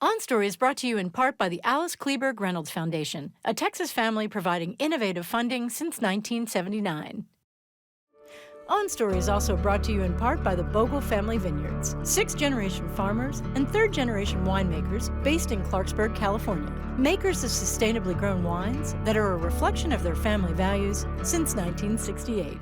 On Story is brought to you in part by the Alice Kleberg Reynolds Foundation, a Texas family providing innovative funding since 1979. On Story is also brought to you in part by the Bogle Family Vineyards, sixth-generation farmers and third-generation winemakers based in Clarksburg, California, makers of sustainably grown wines that are a reflection of their family values since 1968.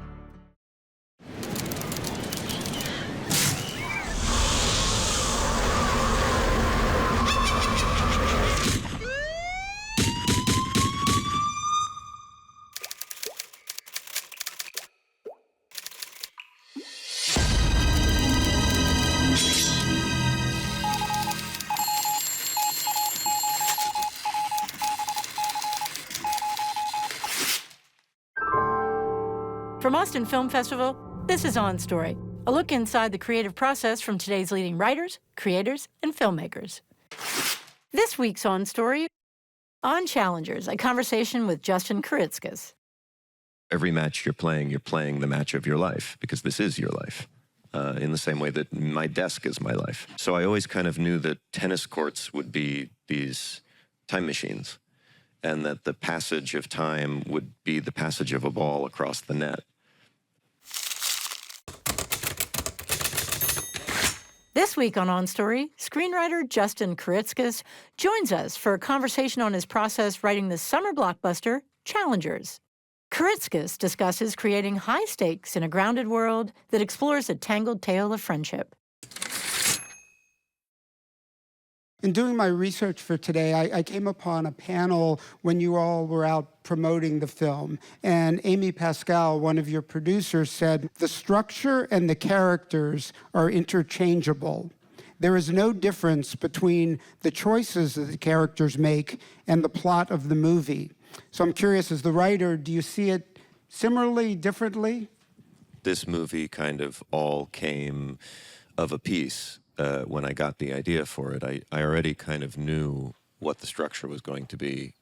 From Austin Film Festival, this is On Story, a look inside the creative process from today's leading writers, creators, and filmmakers. This week's On Story, On Challengers, a conversation with Justin Kuritzkes. Every match you're playing the match of your life, because this is your life, in the same way that my desk is my life. So I always kind of knew that tennis courts would be these time machines, and that the passage of time would be the passage of a ball across the net. This week on Story, screenwriter Justin Kuritzkes joins us for a conversation on his process writing the summer blockbuster, Challengers. Kuritzkes discusses creating high stakes in a grounded world that explores a tangled tale of friendship. In doing my research for today, I came upon a panel when you all were out promoting the film. And Amy Pascal, one of your producers, said, the structure and the characters are interchangeable. There is no difference between the choices that the characters make and the plot of the movie. So I'm curious, as the writer, do you see it similarly, differently? This movie kind of all came of a piece. When I got the idea for it, I already kind of knew what the structure was going to be.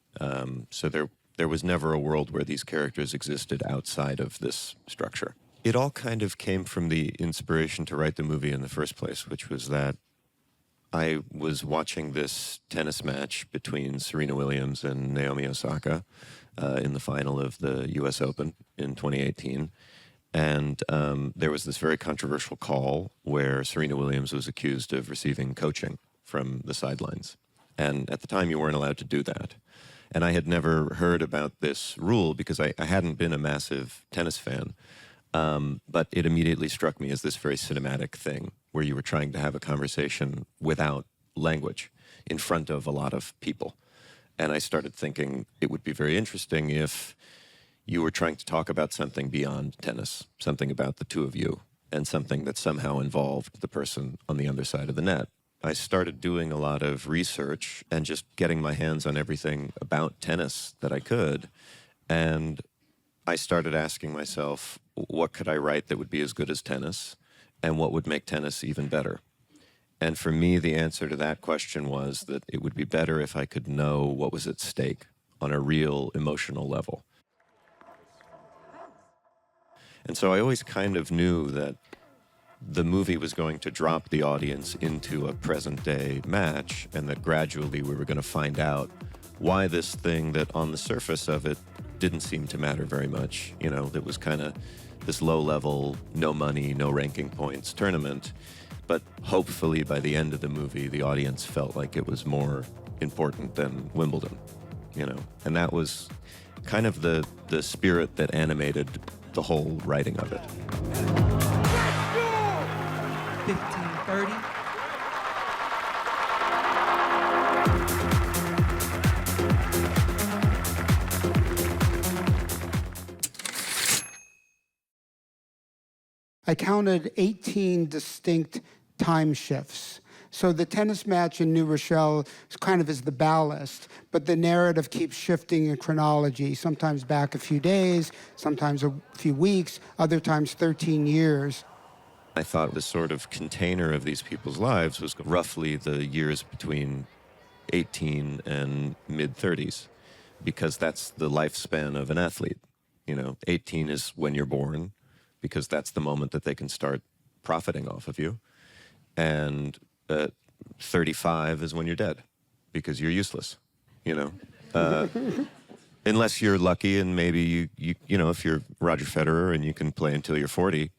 So there was never a world where these characters existed outside of this structure. It all kind of came from the inspiration to write the movie in the first place, which was that I was watching this tennis match between Serena Williams and Naomi Osaka in the final of the U.S. Open in 2018. And there was this very controversial call where Serena Williams was accused of receiving coaching from the sidelines. And at the time, you weren't allowed to do that. And I had never heard about this rule because I hadn't been a massive tennis fan. But it immediately struck me as this very cinematic thing where you were trying to have a conversation without language in front of a lot of people. And I started thinking it would be very interesting if you were trying to talk about something beyond tennis, something about the two of you, and something that somehow involved the person on the other side of the net. I started doing a lot of research and just getting my hands on everything about tennis that I could. And I started asking myself, what could I write that would be as good as tennis? And what would make tennis even better? And for me, the answer to that question was that it would be better if I could know what was at stake on a real emotional level. And so I always kind of knew that the movie was going to drop the audience into a present-day match, and that gradually we were going to find out why this thing that on the surface of it didn't seem to matter very much, you know, that was kind of this low-level, no money, no ranking points tournament. But hopefully by the end of the movie, the audience felt like it was more important than Wimbledon, you know. And that was kind of the spirit that animated the whole writing of it. 15:30. I counted 18 distinct time shifts. So the tennis match in New Rochelle is kind of is the ballast, but the narrative keeps shifting in chronology, sometimes back a few days, sometimes a few weeks, other times 13 years. I thought the sort of container of these people's lives was roughly the years between 18 and mid-30s, because that's the lifespan of an athlete. You know, 18 is when you're born, because that's the moment that they can start profiting off of you. And 35 is when you're dead. because you're useless, you know. Unless you're lucky and maybe you know, if you're Roger Federer and you can play until you're 40.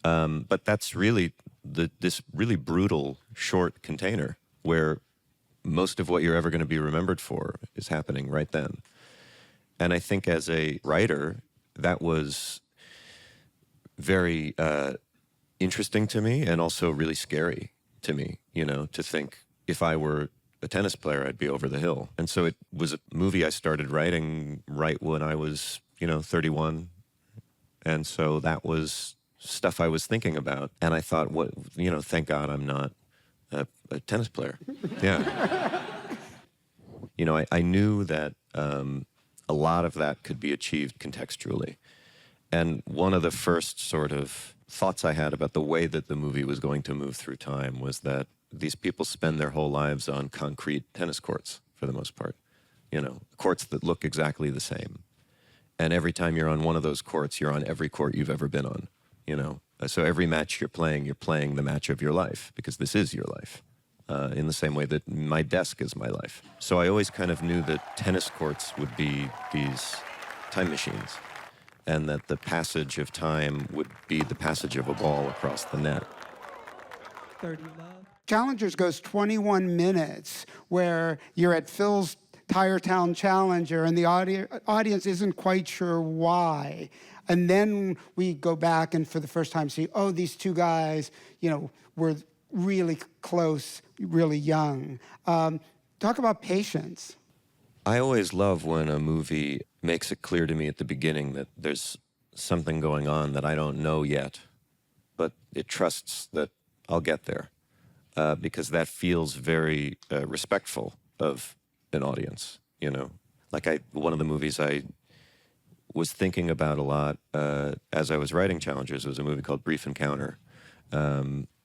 But that's really this really brutal short container where most of what you're ever going to be remembered for is happening right then. And I think as a writer, that was very interesting to me and also really scary to me, you know, to think if I were a tennis player, I'd be over the hill. And so it was a movie I started writing right when I was, you know, 31. And so that was stuff I was thinking about. And I thought, what, you know, thank God I'm not a tennis player. Yeah. You know, I knew that a lot of that could be achieved contextually. And one of the first sort of thoughts I had about the way that the movie was going to move through time was that these people spend their whole lives on concrete tennis courts, for the most part. You know, courts that look exactly the same. And every time you're on one of those courts, you're on every court you've ever been on, you know. So every match you're playing the match of your life, because this is your life, in the same way that my desk is my life. So I always kind of knew that tennis courts would be these time machines, and that the passage of time would be the passage of a ball across the net. 30 Love. Challengers goes 21 minutes, where you're at Phil's Tire Town Challenger, and the audience isn't quite sure why. And then we go back and for the first time see, oh, these two guys, you know, were really close, really young. Talk about patience. I always love when a movie makes it clear to me at the beginning that there's something going on that I don't know yet, but it trusts that I'll get there, because that feels very respectful of an audience, you know? Like one of the movies I was thinking about a lot as I was writing Challengers was a movie called Brief Encounter,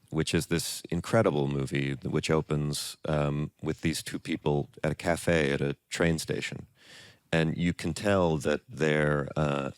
which is this incredible movie which opens with these two people at a cafe at a train station. And you can tell that they're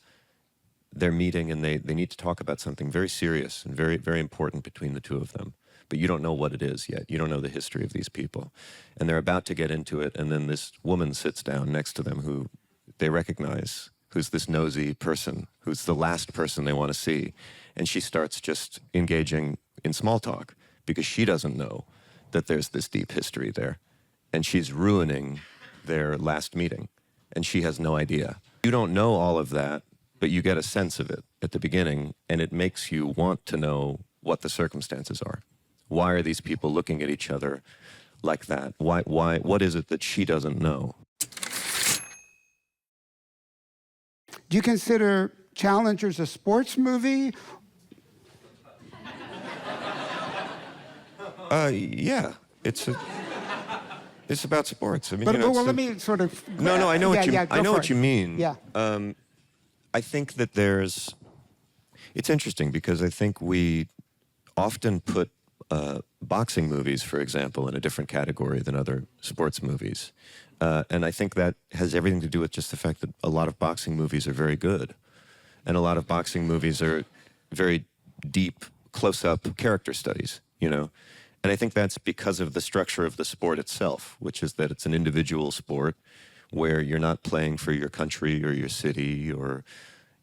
meeting and they need to talk about something very serious and very, very important between the two of them. But you don't know what it is yet. You don't know the history of these people. And they're about to get into it, and then this woman sits down next to them who they recognize, who's this nosy person, who's the last person they want to see. And she starts just engaging in small talk because she doesn't know that there's this deep history there. And she's ruining their last meeting. And she has no idea. You don't know all of that, but you get a sense of it at the beginning, and it makes you want to know what the circumstances are. Why are these people looking at each other like that? What is it that she doesn't know? Do you consider Challengers a sports movie? Yeah, it's about sports. I mean, But you know, well, let me sort of. No, I know what you mean. Yeah. I think that it's interesting because I think we often put boxing movies, for example, in a different category than other sports movies. And I think that has everything to do with just the fact that a lot of boxing movies are very good. And a lot of boxing movies are very deep, close-up character studies, you know. And I think that's because of the structure of the sport itself, which is that it's an individual sport where you're not playing for your country or your city or,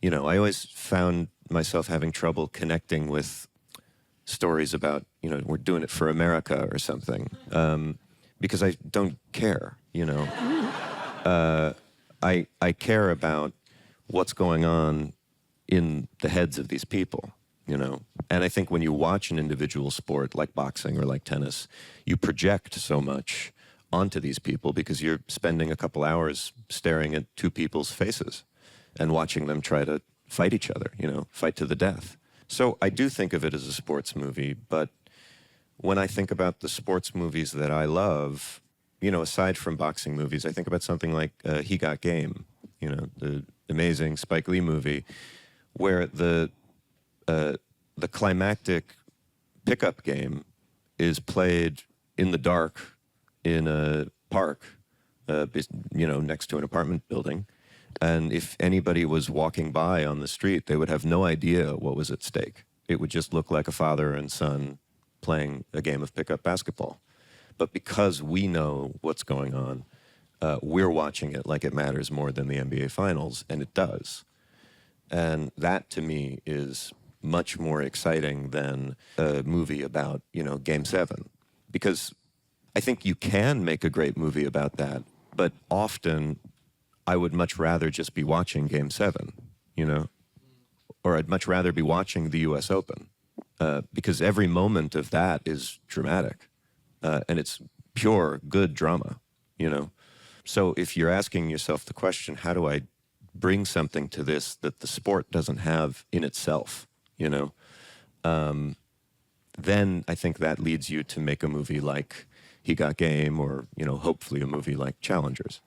you know, I always found myself having trouble connecting with stories about, you know, we're doing it for America or something, because I don't care, you know. I care about what's going on in the heads of these people, you know. And I think when you watch an individual sport like boxing or like tennis, you project so much onto these people because you're spending a couple hours staring at two people's faces and watching them try to fight each other, you know, fight to the death. So I do think of it as a sports movie, but when I think about the sports movies that I love, you know, aside from boxing movies, I think about something like He Got Game, you know, the amazing Spike Lee movie, where the climactic pickup game is played in the dark in a park, you know, next to an apartment building. And if anybody was walking by on the street, they would have no idea what was at stake. It would just look like a father and son playing a game of pickup basketball. But because we know what's going on, we're watching it like it matters more than the NBA Finals, and it does. And that, to me, is much more exciting than a movie about, Game 7. Because I think you can make a great movie about that, but often I would much rather just be watching Game 7, or I'd much rather be watching the U.S. Open, because every moment of that is dramatic, and it's pure good drama, So if you're asking yourself the question, how do I bring something to this that the sport doesn't have in itself, then I think that leads you to make a movie like He Got Game, or, hopefully a movie like Challengers.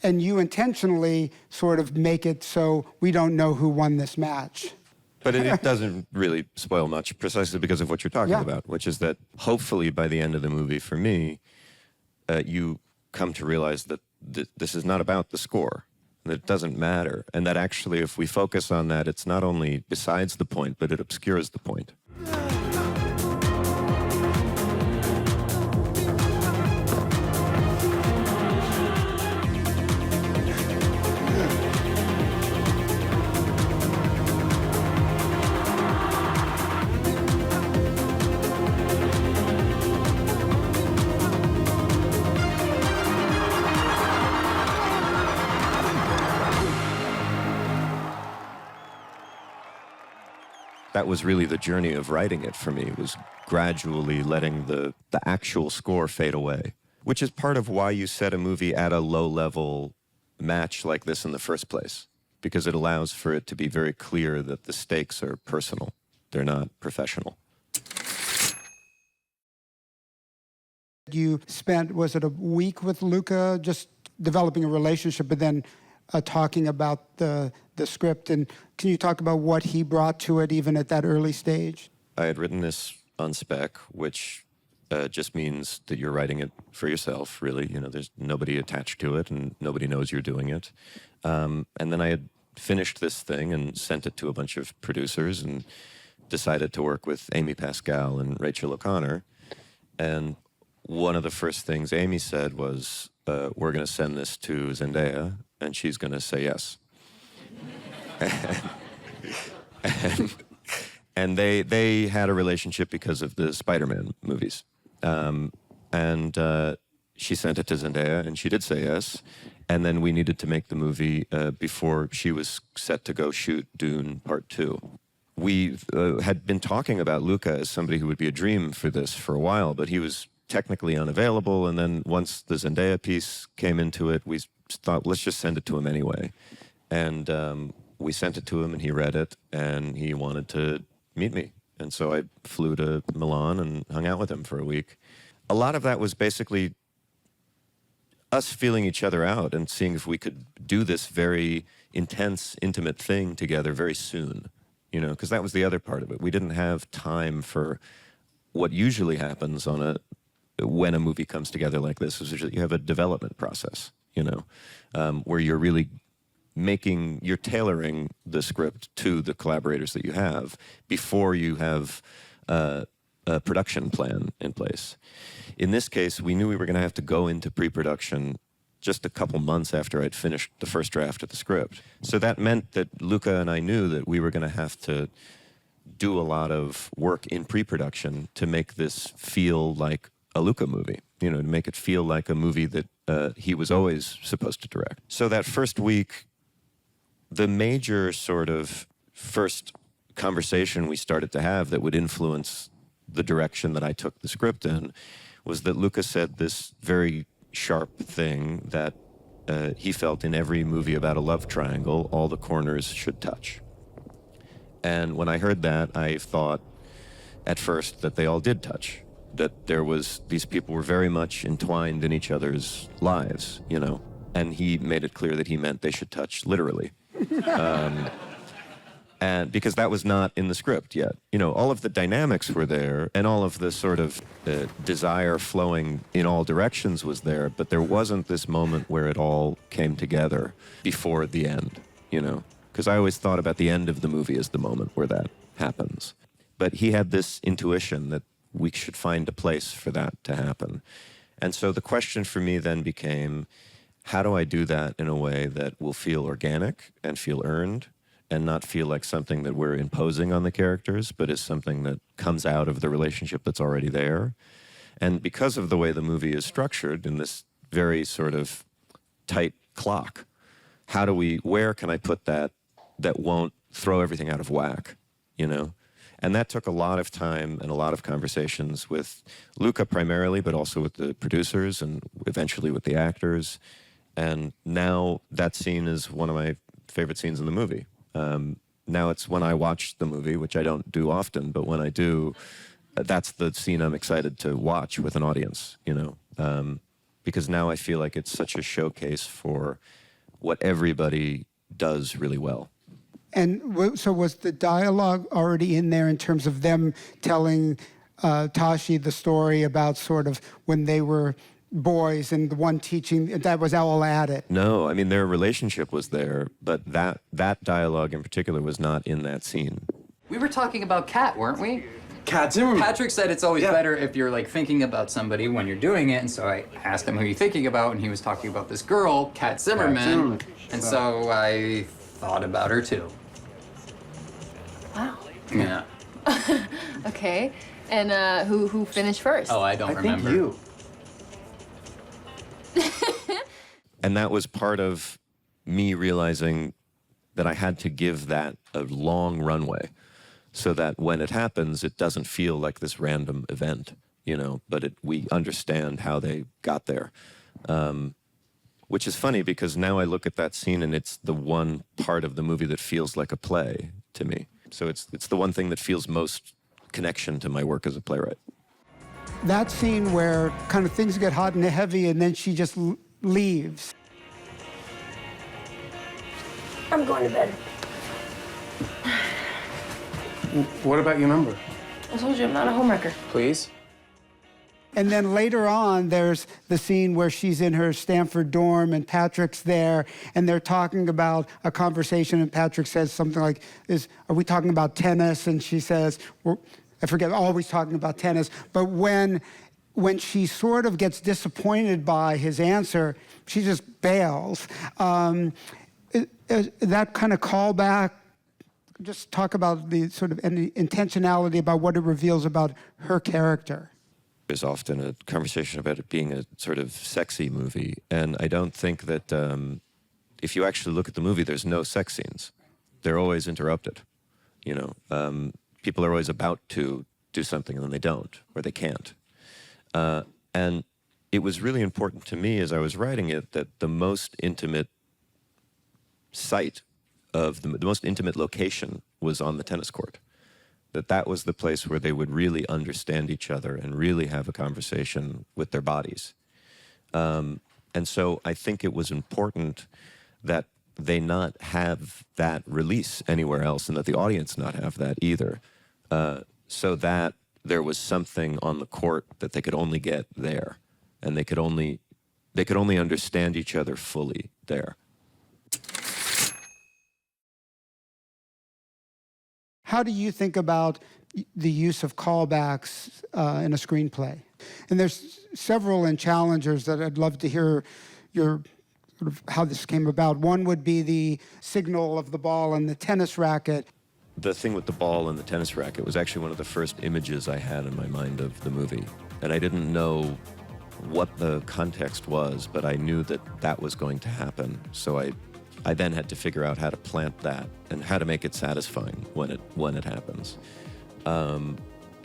And you intentionally sort of make it so we don't know who won this match. But it doesn't really spoil much, precisely because of what you're talking about, which is that hopefully by the end of the movie, for me, you come to realize that this is not about the score, that it doesn't matter, and that actually if we focus on that, it's not only besides the point, but it obscures the point. That was really the journey of writing it for me, was gradually letting the actual score fade away, which is part of why you set a movie at a low-level match like this in the first place, because it allows for it to be very clear that the stakes are personal. They're not professional. You spent, was it a week with Luca, just developing a relationship, but then talking about the script, and can you talk about what he brought to it even at that early stage? I had written this on spec, which just means that you're writing it for yourself, really. There's nobody attached to it, and nobody knows you're doing it. And then I had finished this thing and sent it to a bunch of producers and decided to work with Amy Pascal and Rachel O'Connor. And one of the first things Amy said was, we're going to send this to Zendaya, and she's going to say yes. and they had a relationship because of the Spider-Man movies. And she sent it to Zendaya, and she did say yes. And then we needed to make the movie before she was set to go shoot Dune Part 2. We had been talking about Luca as somebody who would be a dream for this for a while, but he was technically unavailable. And then once the Zendaya piece came into it, we thought, let's just send it to him anyway. And we sent it to him, and he read it, and he wanted to meet me. And so I flew to Milan and hung out with him for a week. A lot of that was basically us feeling each other out and seeing if we could do this very intense, intimate thing together very soon, because that was the other part of it. We didn't have time for what usually happens when a movie comes together like this, is you have a development process, where you're really you're tailoring the script to the collaborators that you have before you have a production plan in place. In this case, we knew we were going to have to go into pre-production just a couple months after I'd finished the first draft of the script. So that meant that Luca and I knew that we were going to have to do a lot of work in pre-production to make this feel like a Luca movie, to make it feel like a movie that he was always supposed to direct. So that first week, the major sort of first conversation we started to have that would influence the direction that I took the script in was that Luca said this very sharp thing that he felt in every movie about a love triangle, all the corners should touch. And when I heard that, I thought at first that they all did touch, that these people were very much entwined in each other's lives, and he made it clear that he meant they should touch literally. And because that was not in the script yet. All of the dynamics were there, and all of the sort of desire flowing in all directions was there, but there wasn't this moment where it all came together before the end, Because I always thought about the end of the movie as the moment where that happens. But he had this intuition that we should find a place for that to happen. And so the question for me then became, how do I do that in a way that will feel organic and feel earned and not feel like something that we're imposing on the characters, but is something that comes out of the relationship that's already there? And because of the way the movie is structured in this very sort of tight clock, where can I put that won't throw everything out of whack, you know? And that took a lot of time and a lot of conversations with Luca primarily, but also with the producers and eventually with the actors. And now that scene is one of my favorite scenes in the movie. Now it's when I watch the movie, which I don't do often, but when I do, that's the scene I'm excited to watch with an audience, you know? Because now I feel like it's such a showcase for what everybody does really well. And so was the dialogue already in there in terms of them telling Tashi the story about sort of when they were boys and the one teaching, that was all added? No, I mean, their relationship was there, but that dialogue in particular was not in that scene. We were talking about Kat, weren't we? Kat Zimmerman. Patrick said it's always better if you're like thinking about somebody when you're doing it, and so I asked him who you're thinking about, and he was talking about this girl, Kat Zimmerman. And so I thought about her too. Wow. Yeah. Okay. And who finished first? Oh, I don't remember. I think you. And that was part of me realizing that I had to give that a long runway so that when it happens, it doesn't feel like this random event, you know, but we understand how they got there. Which is funny because now I look at that scene and it's the one part of the movie that feels like a play to me. So it's the one thing that feels most connection to my work as a playwright. That scene where kind of things get hot and heavy and then she just leaves. I'm going to bed. What about your number? I told you I'm not a homewrecker. Please? And then later on, there's the scene where she's in her Stanford dorm and Patrick's there, and they're talking about a conversation, and Patrick says something like, are we talking about tennis? And she says, I forget, always talking about tennis. But when she sort of gets disappointed by his answer, she just bails. That kind of callback, just talk about the sort of intentionality about what it reveals about her character. There's often a conversation about it being a sort of sexy movie, and I don't think that if you actually look at the movie, there's no sex scenes. They're always interrupted. You know, people are always about to do something and then they don't, or they can't. And it was really important to me as I was writing it that the most intimate site of the most intimate location was on the tennis court. That was the place where they would really understand each other and really have a conversation with their bodies. And so I think it was important that they not have that release anywhere else and that the audience not have that either. So that there was something on the court that they could only get there. And they could only understand each other fully there. How do you think about the use of callbacks in a screenplay? And there's several in Challengers that I'd love to hear your sort of how this came about. One would be the signal of the ball and the tennis racket. The thing with the ball and the tennis racket was actually one of the first images I had in my mind of the movie. And I didn't know what the context was, but I knew that that was going to happen. So I then had to figure out how to plant that and how to make it satisfying when it happens.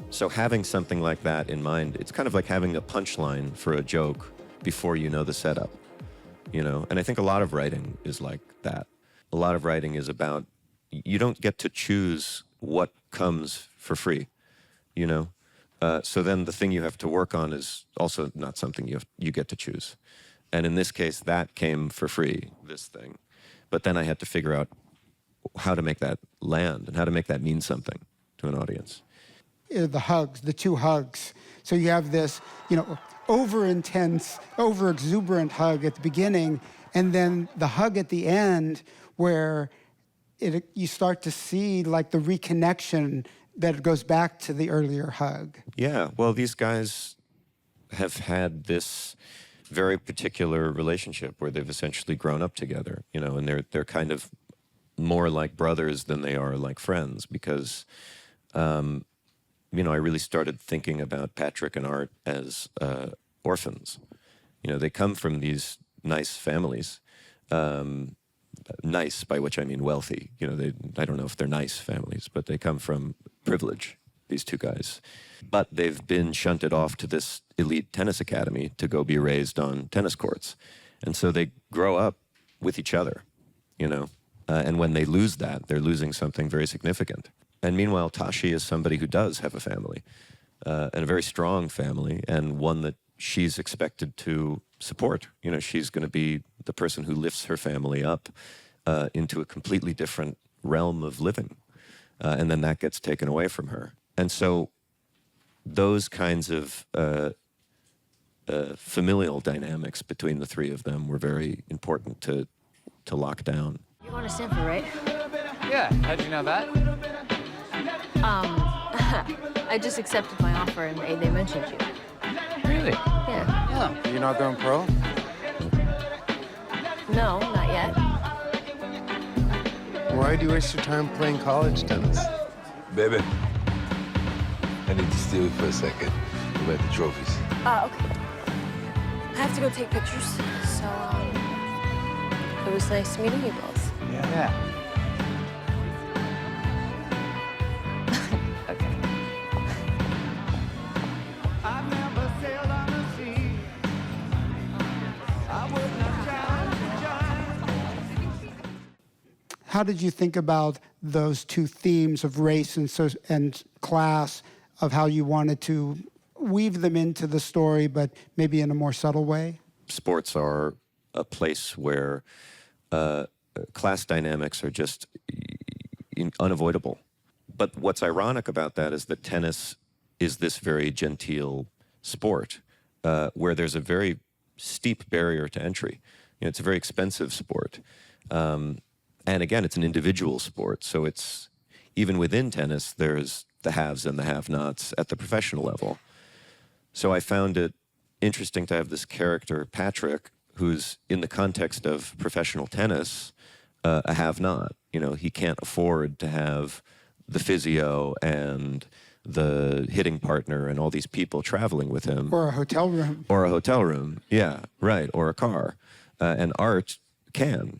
So having something like that in mind, it's kind of like having a punchline for a joke before you know the setup, you know? And I think a lot of writing is like that. A lot of writing is about, you don't get to choose what comes for free, you know? So then the thing you have to work on is also not something you get to choose. And in this case, that came for free, this thing. But then I had to figure out how to make that land and how to make that mean something to an audience. The hugs, the two hugs. So you have this, you know, over-intense, over-exuberant hug at the beginning, and then the hug at the end where you start to see like the reconnection that goes back to the earlier hug. Yeah, well, these guys have had this very particular relationship where they've essentially grown up together, you know, and they're kind of more like brothers than they are like friends because, you know, I really started thinking about Patrick and Art as orphans. You know, they come from these nice families, nice by which I mean wealthy. You know, I don't know if they're nice families, but they come from privilege, these two guys. But they've been shunted off to this elite tennis academy to go be raised on tennis courts. And so they grow up with each other, you know. And when they lose that, they're losing something very significant. And meanwhile, Tashi is somebody who does have a family, and a very strong family, and one that she's expected to support. You know, she's going to be the person who lifts her family up into a completely different realm of living. And then that gets taken away from her. And so those kinds of familial dynamics between the three of them were very important to lock down. You're going to Stanford, right? Yeah, how'd you know that? I just accepted my offer and they mentioned you. Really? Yeah. Oh. You're not going pro? No, not yet. Why do you waste your time playing college tennis? Baby, I need to steal you for a second. About the trophies. Okay. I have to go take pictures, so, it was nice meeting you both. Yeah. Okay. I've never sailed on the sea. I would not challenge the giant. How did you think about those two themes of race and class, of how you wanted to weave them into the story, but maybe in a more subtle way? Sports are a place where class dynamics are just unavoidable. But what's ironic about that is that tennis is this very genteel sport where there's a very steep barrier to entry. You know, it's a very expensive sport. And again, it's an individual sport. So it's, even within tennis, there's the haves and the have-nots at the professional level. So I found it interesting to have this character, Patrick, who's in the context of professional tennis, a have-not. You know, he can't afford to have the physio and the hitting partner and all these people traveling with him. Or a hotel room. Or a hotel room, yeah, right, or a car. And Art can.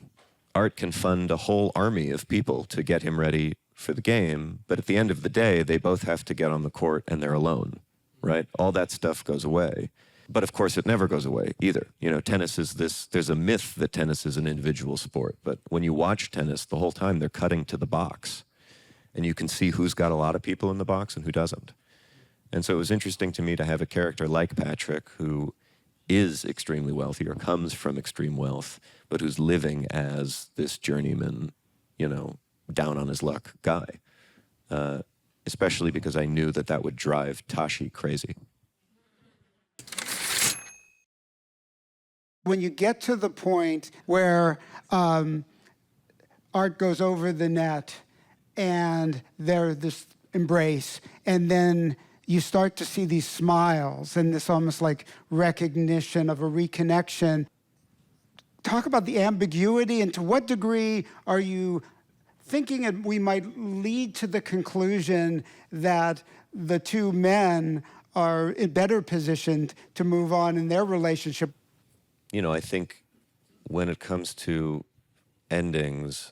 Art can fund a whole army of people to get him ready for the game, but at the end of the day, they both have to get on the court and they're alone, right? All that stuff goes away. But of course, it never goes away either. You know, tennis is this, there's a myth that tennis is an individual sport, but when you watch tennis, the whole time they're cutting to the box. And you can see who's got a lot of people in the box and who doesn't. And so it was interesting to me to have a character like Patrick, who is extremely wealthy or comes from extreme wealth, but who's living as this journeyman, you know, down on his luck guy. Especially because I knew that that would drive Tashi crazy. When you get to the point where Art goes over the net and there's this embrace, and then you start to see these smiles and this almost like recognition of a reconnection. Talk about the ambiguity, and to what degree are you thinking that we might lead to the conclusion that the two men are better positioned to move on in their relationship? You know, I think when it comes to endings,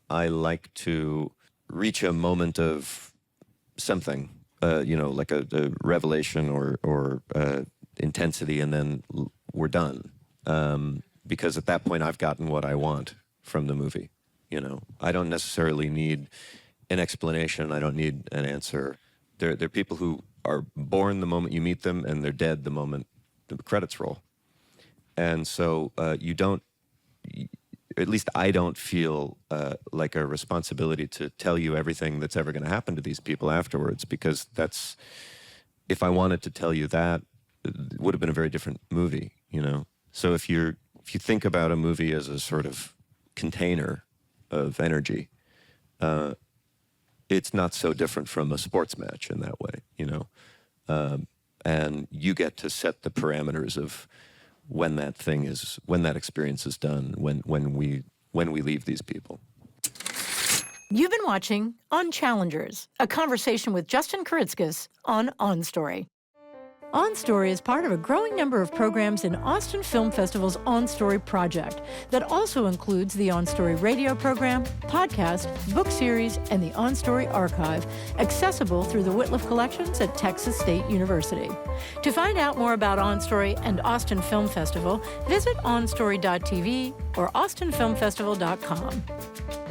I like to reach a moment of something, you know, like a revelation or intensity, and then we're done. Because at that point, I've gotten what I want from the movie. You know, I don't necessarily need an explanation. I don't need an answer. There are people who are born the moment you meet them, and they're dead the moment the credits roll. And so you don't, at least I don't feel like a responsibility to tell you everything that's ever going to happen to these people afterwards, because that's, if I wanted to tell you that, it would have been a very different movie, you know? So if you think about a movie as a sort of container of energy, it's not so different from a sports match in that way, you know? and you get to set the parameters of when that experience is done, when we leave these people. You've been watching On Challengers, a conversation with Justin Kuritzkes on Story. On Story is part of a growing number of programs in Austin Film Festival's On Story project that also includes the On Story radio program, podcast, book series, and the On Story archive, accessible through the Whitliff Collections at Texas State University. To find out more about On Story and Austin Film Festival, visit onstory.tv or austinfilmfestival.com.